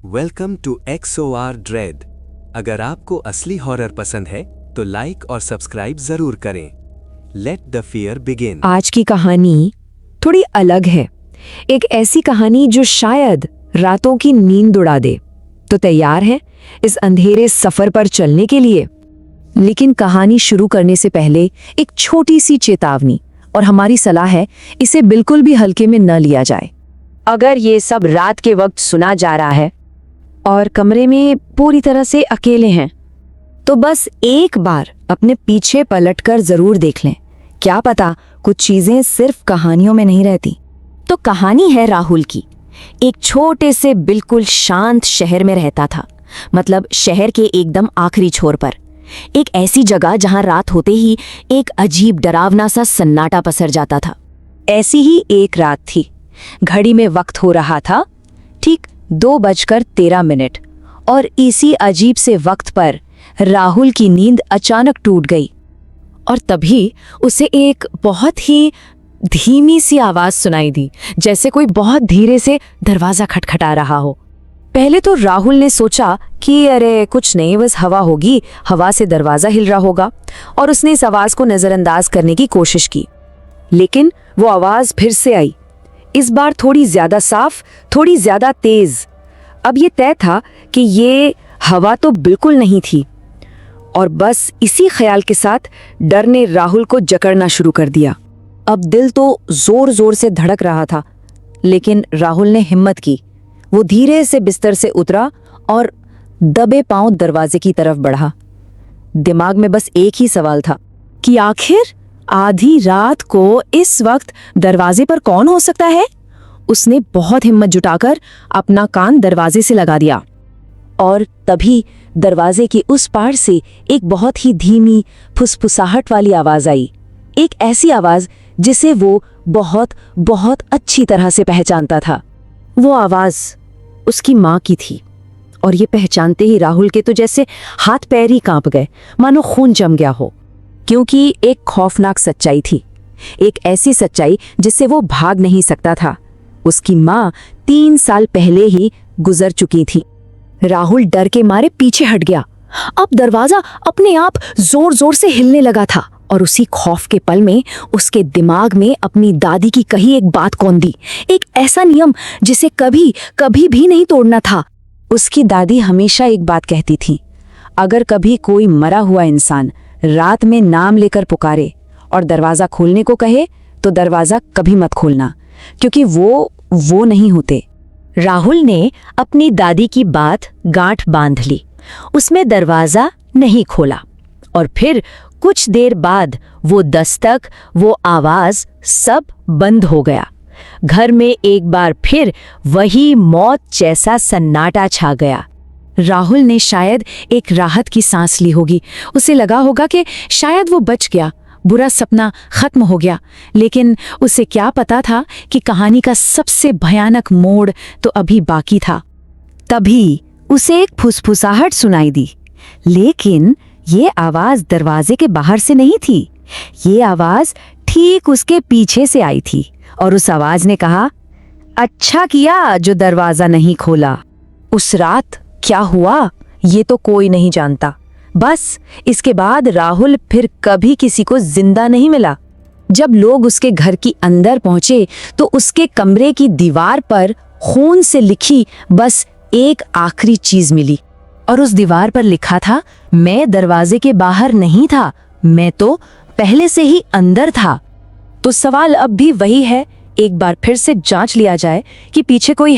Welcome to XOR dread. अगर आपको असली हॉरर पसंद है तो लाइक और सब्सक्राइब जरूर करें। Let the fear begin. आज की कहानी थोड़ी अलग है। एक ऐसी कहानी जो शायद रातों की नींद उड़ा दे। तो तैयार हैं इस अंधेरे सफर पर चलने के लिए? लेकिन कहानी शुरू करने से पहले एक छोटी सी चेतावनी, और हमारी सलाह है इसे बिल्कुल भी हल्के में न लिया जाए। अगर ये सब रात के वक्त सुना जा रहा है और कमरे में पूरी तरह से अकेले हैं, तो बस एक बार अपने पीछे पलटकर जरूर देख लें। क्या पता कुछ चीजें सिर्फ कहानियों में नहीं रहती। तो कहानी है राहुल की। एक छोटे से बिल्कुल शांत शहर में रहता था, मतलब शहर के एकदम आखिरी छोर पर, एक ऐसी जगह जहां रात होते ही एक अजीब डरावना सा सन्नाटा पसर जाता था। ऐसी ही एक रात थी। घड़ी में वक्त हो रहा था ठीक 2:13, और इसी अजीब से वक्त पर राहुल की नींद अचानक टूट गई। और तभी उसे एक बहुत ही धीमी सी आवाज सुनाई दी, जैसे कोई बहुत धीरे से दरवाजा खटखटा रहा हो। पहले तो राहुल ने सोचा कि अरे कुछ नहीं, बस हवा होगी, हवा से दरवाजा हिल रहा होगा, और उसने इस आवाज को नजरअंदाज करने की कोशिश की। लेकिन वो आवाज फिर से आई, इस बार थोड़ी ज्यादा साफ, थोड़ी ज्यादा तेज। अब ये तय था कि ये हवा तो बिल्कुल नहीं थी। और बस इसी ख्याल के साथ डर ने राहुल को जकड़ना शुरू कर दिया। अब दिल तो जोर जोर से धड़क रहा था, लेकिन राहुल ने हिम्मत की। वो धीरे से बिस्तर से उतरा और दबे पांव दरवाजे की तरफ बढ़ा। दिमाग में बस एक ही सवाल था कि आखिर आधी रात को इस वक्त दरवाजे पर कौन हो सकता है। उसने बहुत हिम्मत जुटाकर अपना कान दरवाजे से लगा दिया, और तभी दरवाजे के उस पार से एक बहुत ही धीमी फुसफुसाहट वाली आवाज आई। एक ऐसी आवाज जिसे वो बहुत बहुत अच्छी तरह से पहचानता था। वो आवाज उसकी माँ की थी, और ये पहचानते ही राहुल के तो जैसे हाथ पैर ही कांप गए, मानो खून जम गया हो। क्योंकि एक खौफनाक सच्चाई थी, एक ऐसी सच्चाई जिससे वो भाग नहीं सकता था। उसकी माँ 3 साल पहले ही गुजर चुकी थी। राहुल डर के मारे पीछे हट गया। अब दरवाजा अपने आप जोर जोर से हिलने लगा था, और उसी खौफ के पल में उसके दिमाग में अपनी दादी की कही एक बात कौंधी, एक ऐसा नियम जिसे कभी कभी भी नहीं तोड़ना था। उसकी दादी हमेशा एक बात कहती थी, अगर कभी कोई मरा हुआ इंसान रात में नाम लेकर पुकारे और दरवाजा खोलने को कहे, तो दरवाजा कभी मत खोलना, क्योंकि वो नहीं होते। राहुल ने अपनी दादी की बात गांठ बांध ली। उसमें दरवाजा नहीं खोला, और फिर कुछ देर बाद वो दस्तक, वो आवाज, सब बंद हो गया। घर में एक बार फिर वही मौत जैसा सन्नाटा छा गया। राहुल ने शायद एक राहत की सांस ली होगी। उसे लगा होगा कि शायद वो बच गया, बुरा सपना खत्म हो गया। लेकिन उसे क्या पता था कि कहानी का सबसे भयानक मोड़ तो अभी बाकी था। तभी उसे एक फुसफुसाहट सुनाई दी, लेकिन ये आवाज दरवाजे के बाहर से नहीं थी। ये आवाज ठीक उसके पीछे से आई थी, और उस आवाज ने कहा, अच्छा किया जो दरवाजा नहीं खोला। उस रात क्या हुआ ये तो कोई नहीं जानता। बस इसके बाद राहुल फिर कभी किसी को जिंदा नहीं मिला। जब लोग उसके घर की अंदर पहुंचे तो उसके कमरे की दीवार पर खून से लिखी बस एक आखिरी चीज मिली, और उस दीवार पर लिखा था, मैं दरवाजे के बाहर नहीं था, मैं तो पहले से ही अंदर था। तो सवाल अब भी वही है, एक बार फिर से जांच लिया जाए कि पीछे कोई है।